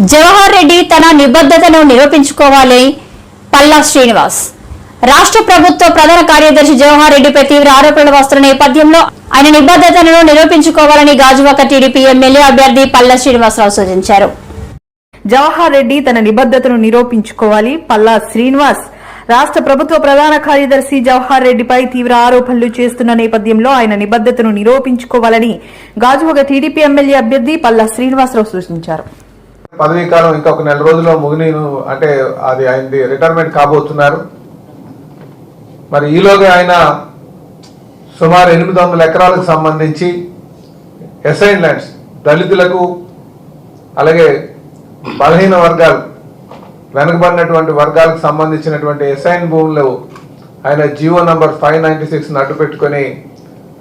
జవహర్ రెడ్డి తన నిబద్ధతను నిరూపించుకోవాలి. పల్లా శ్రీనివాస్. రాష్ట్ర ప్రభుత్వ ప్రధాన కార్యదర్శి జవహర్ రెడ్డిపై తీవ్ర ఆరోపణలు వస్తున్న నేపథ్యంలో ఆయన నిబద్ధతను నిరూపించుకోవాలని గాజువాక టీడీపీ ఎమ్మెల్యే అభ్యర్థి పల్లా శ్రీనివాసరావు సూచించారు. జవహర్ రెడ్డి తన నిబద్ధతను నిరూపించుకోవాలి. పల్లా శ్రీనివాస్ రాష్ట్ర ప్రభుత్వ ప్రధాన కార్యదర్శి జవహర్ రెడ్డిపై తీవ్ర ఆరోపణలు చేస్తున్న నేపథ్యంలో ఆయన నిబద్ధతను నిరూపించుకోవాలని గాజువాక టీడీపీ ఎమ్మెల్యే అభ్యర్థి పల్లా శ్రీనివాసరావు సూచించారు. పదవీ కాలం ఇంకా ఒక నెల రోజుల్లో అంటే అది ఆయనది రిటైర్మెంట్ కాబోతున్నారు. మరి ఈలోగా ఆయన సుమారు 800 ఎకరాలకు సంబంధించి అసైన్ ల్యాండ్స్ దళితులకు అలాగే బలహీన వర్గాలు వెనకబడినటువంటి వర్గాలకు సంబంధించినటువంటి అసైన్ భూములు ఆయన జీవో నంబర్ 596 అడ్డు పెట్టుకొని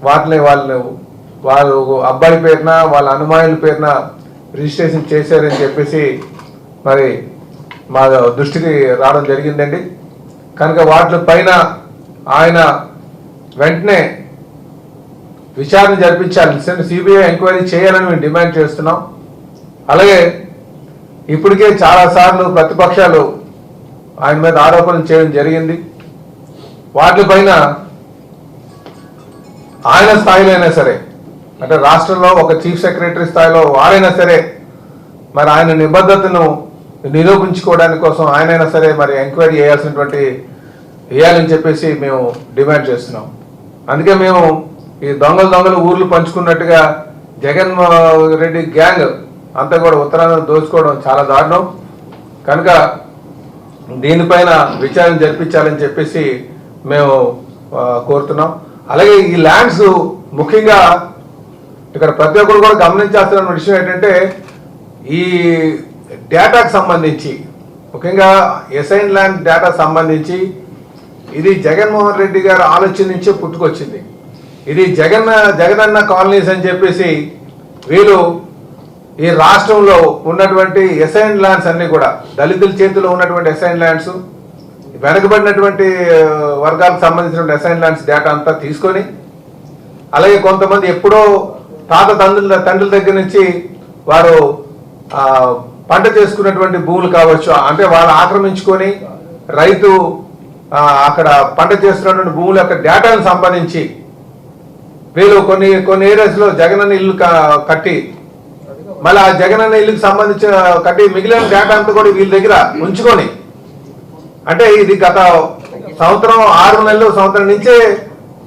వాటిని వాళ్ళు అబ్బాయి పేరున వాళ్ళ అనుమానుల పేరున రిజిస్ట్రేషన్ చేశారని చెప్పేసి మరి మా దృష్టికి రావడం జరిగిందండి. కనుక వాటి పైన ఆయన వెంటనే విచారణ జరిపించాలి, సిబిఐ ఎంక్వైరీ చేయాలని మేము డిమాండ్ చేస్తున్నాం. అలాగే ఇప్పటికే చాలాసార్లు ప్రతిపక్షాలు ఆయన మీద ఆరోపణలు చేయడం జరిగింది. వాటిపైన ఆయన స్థాయిలో అయినా సరే, అంటే రాష్ట్రంలో ఒక చీఫ్ సెక్రటరీ స్థాయిలో వారైనా సరే మరి ఆయన నిబద్ధతను నిరూపించుకోవడానికి కోసం ఆయనైనా సరే మరి ఎంక్వైరీ చేయాలని చెప్పేసి మేము డిమాండ్ చేస్తున్నాం. అందుకే మేము ఈ దొంగలు ఊర్లు పంచుకున్నట్టుగా జగన్మోహన్ రెడ్డి గ్యాంగ్ అంతా కూడా ఉత్తరాంధ్ర దోచుకోవడం చాలా దారుణం. కనుక దీనిపైన విచారణ జరిపించాలని చెప్పేసి మేము కోరుతున్నాం. అలాగే ఈ ల్యాండ్స్ ముఖ్యంగా ఇక్కడ ప్రతి ఒక్కరు కూడా గమనించాల్సిన విషయం ఏంటంటే ఈ డేటాకు సంబంధించి ముఖ్యంగా అసైన్ ల్యాండ్ డేటా సంబంధించి ఇది జగన్మోహన్ రెడ్డి గారి ఆలోచన నుంచే పుట్టుకొచ్చింది. ఇది జగనన్న కాలనీస్ అని చెప్పేసి వీళ్ళు ఈ రాష్ట్రంలో ఉన్నటువంటి అసైన్ ల్యాండ్స్ అన్ని కూడా దళితుల చేతిలో ఉన్నటువంటి అసైన్ ల్యాండ్స్, వెనకబడినటువంటి వర్గాలకు సంబంధించిన అసైన్ ల్యాండ్స్ డేటా అంతా తీసుకొని అలాగే కొంతమంది ఎప్పుడో తండ్రుల దగ్గర నుంచి వారు పంట చేసుకున్నటువంటి భూములు కావచ్చు, అంటే వాళ్ళు ఆక్రమించుకొని రైతు అక్కడ పంట చేస్తున్నటువంటి భూముల యొక్క డేటాను సంపాదించి వీళ్ళు కొన్ని ఏరియాస్లో జగనన్న ఇల్లు కట్టి మళ్ళీ ఆ జగనన్న ఇల్లుకి సంబంధించిన కట్టి మిగిలిన డేటా అంతా కూడా వీళ్ళ దగ్గర ఉంచుకొని, అంటే ఇది గత సంవత్సరం 6 నెలలు సంవత్సరం నుంచే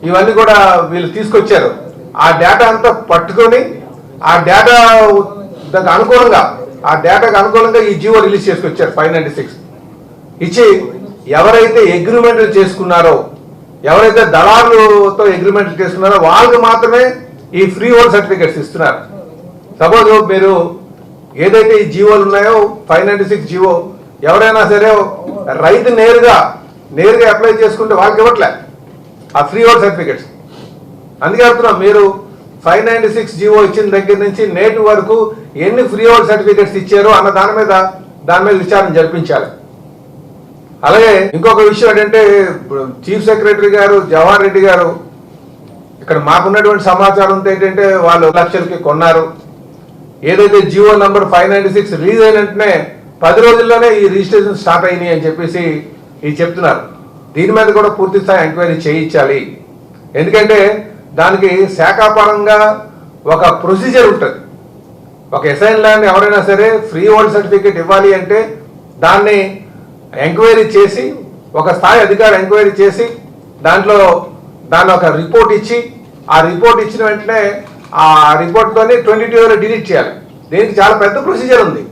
ఇవన్నీ కూడా వీళ్ళు తీసుకొచ్చారు. ఆ డేటా అంతా పట్టుకొని ఆ డేటాకు అనుకూలంగా ఈ జీవో రిలీజ్ చేసుకొచ్చారు 596 ఇచ్చి ఎవరైతే అగ్రిమెంట్లు చేసుకున్నారో, ఎవరైతే దళారులతో అగ్రిమెంట్లు చేసుకున్నారో వాళ్ళకి మాత్రమే ఈ ఫ్రీ హోల్డ్ సర్టిఫికెట్స్ ఇస్తున్నారు. సపోజ్ మీరు ఏదైతే ఈ జీవోలు ఉన్నాయో 596 జీవో ఎవరైనా సరే రైతు నేరుగా అప్లై చేసుకుంటే వాళ్ళకి ఇవ్వట్లే ఆ ఫ్రీ హోల్డ్ సర్టిఫికెట్స్. అందుకే అడుగుతున్నాం, మీరు 596 జీవో ఇచ్చిన దగ్గర నుంచి నేటి వరకు ఎన్ని ఫ్రీ హోల్డ్ సర్టిఫికెట్స్ ఇచ్చారో అన్న దాని మీద విచారణ జరిపించాలి. అలాగే ఇంకొక విషయం ఏంటంటే చీఫ్ సెక్రటరీ గారు జవహర్ రెడ్డి గారు ఇక్కడ మాకున్నటువంటి సమాచారం ఏంటంటే వాళ్ళు లక్షలకి కొన్నారు. ఏదైతే జీవో నంబర్ 596 రిలీజ్ అయిన వెంటనే 10 రోజుల్లోనే ఈ రిజిస్ట్రేషన్ స్టార్ట్ అయినాయి అని చెప్పేసి ఇది చెప్తున్నారు. దీని మీద కూడా పూర్తి స్థాయి ఎంక్వైరీ చేయించాలి. ఎందుకంటే దానికి శాఖాపరంగా ఒక ప్రొసీజర్ ఉంటుంది. ఒక అసైన్ ల్యాండ్ ఎవరైనా సరే ఫ్రీ హోల్డ్ సర్టిఫికేట్ ఇవ్వాలి అంటే దాన్ని ఎంక్వైరీ చేసి ఒక స్థాయి అధికారి ఎంక్వైరీ చేసి దాన్ని ఒక రిపోర్ట్ ఇచ్చి ఆ రిపోర్ట్ ఇచ్చిన వెంటనే ఆ రిపోర్ట్తోనే 22 hours డిలీట్ చేయాలి. దీనికి చాలా పెద్ద ప్రొసీజర్ ఉంది.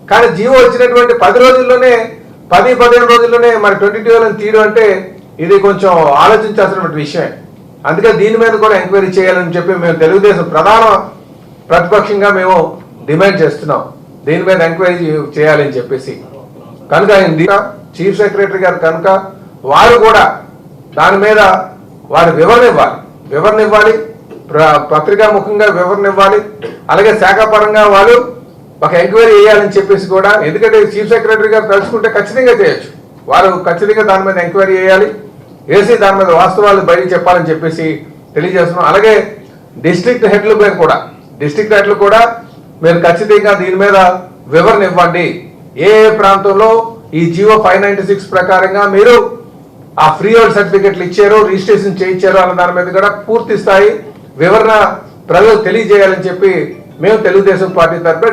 కానీ జీవో వచ్చినటువంటి 15 రోజుల్లోనే మరి 22 hours తీయడం అంటే ఇది కొంచెం ఆలోచించాల్సినటువంటి విషయమే. అందుకే దీని మీద కూడా ఎంక్వైరీ చేయాలని చెప్పి మేము తెలుగుదేశం ప్రధాన ప్రతిపక్షంగా మేము డిమాండ్ చేస్తున్నాం. దీని మీద ఎంక్వైరీ చేయాలని చెప్పేసి కనుక చీఫ్ సెక్రటరీ గారు కనుక వారు కూడా దాని మీద వారు వివరణ ఇవ్వాలి, పత్రికా ముఖంగా వివరణ ఇవ్వాలి. అలాగే శాఖాపరంగా వాళ్ళు ఒక ఎంక్వైరీ చేయాలని చెప్పేసి కూడా, ఎందుకంటే చీఫ్ సెక్రటరీ గారు తలుచుకుంటే ఖచ్చితంగా చేయొచ్చు, వారు ఖచ్చితంగా దాని మీద ఎంక్వైరీ చేయాలి, వేసి దాని మీద వాస్తవాలు బయట చెప్పాలని చెప్పేసి తెలియజేస్తున్నాం. అలాగే డిస్ట్రిక్ట్ హెడ్లు కూడా మీరు ఖచ్చితంగా దీని మీద వివరణ ఇవ్వండి. ఏ ప్రాంతంలో ఈ జియో 596 ప్రకారంగా మీరు ఆ ఫ్రీ హోల్డ్ సర్టిఫికెట్లు ఇచ్చారు, రిజిస్ట్రేషన్ చేయించారు అన్న దాని మీద కూడా పూర్తి స్థాయి వివరణ ప్రజలు తెలియజేయాలని చెప్పి మేము తెలుగుదేశం పార్టీ తరఫున